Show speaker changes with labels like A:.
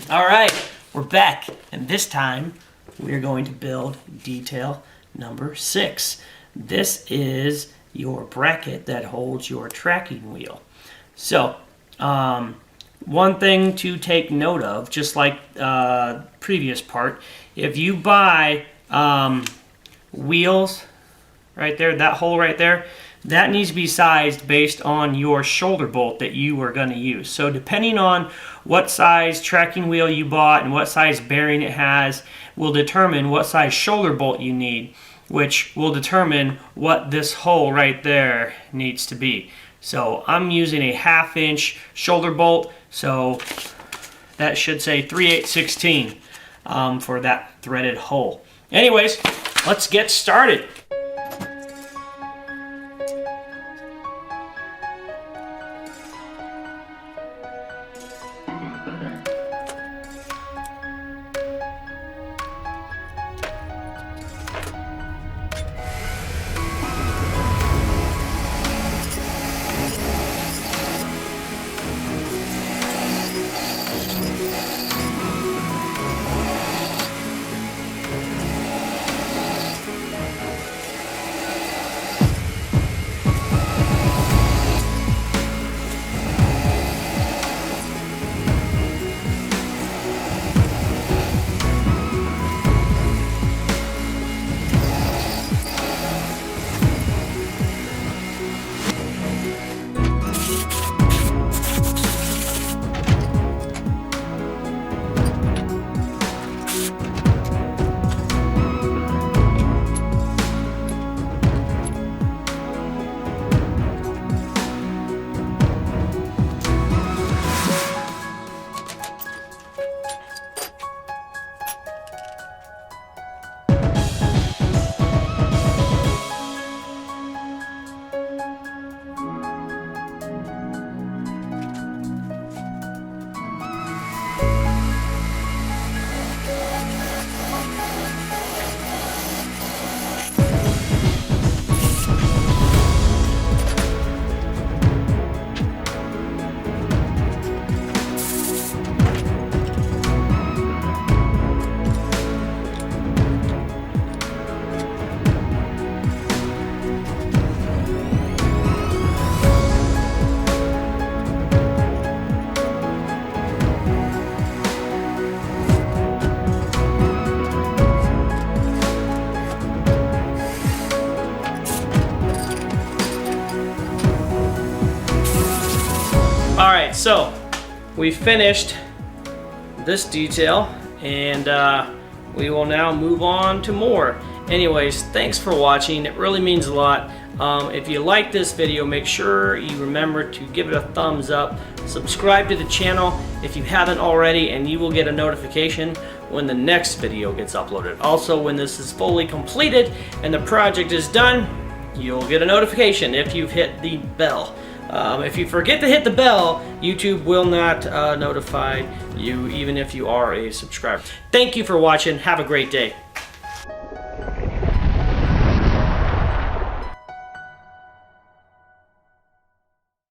A: All right, we're back, and this time we're going to build detail number 6. This is your bracket that holds your tracking wheel. So, one thing to take note of, just like previous part, if you buy wheels right there, that hole right there, that needs to be sized based on your shoulder bolt that you are going to use. So depending on what size tracking wheel you bought and what size bearing it has will determine what size shoulder bolt you need, which will determine what this hole right there needs to be. So I'm using a 1/2 inch shoulder bolt, so that should say 3/8/16 for that threaded hole. Anyways, let's get started. Alright, so we finished this detail, and we will now move on to more. Anyways, thanks for watching. It really means a lot. If you like this video, make sure you remember to give it a thumbs up. Subscribe to the channel if you haven't already, and you will get a notification when the next video gets uploaded. Also, when this is fully completed and the project is done, you'll get a notification if you've hit the bell. If you forget to hit the bell, YouTube will not notify you even if you are a subscriber. Thank you for watching. Have a great day.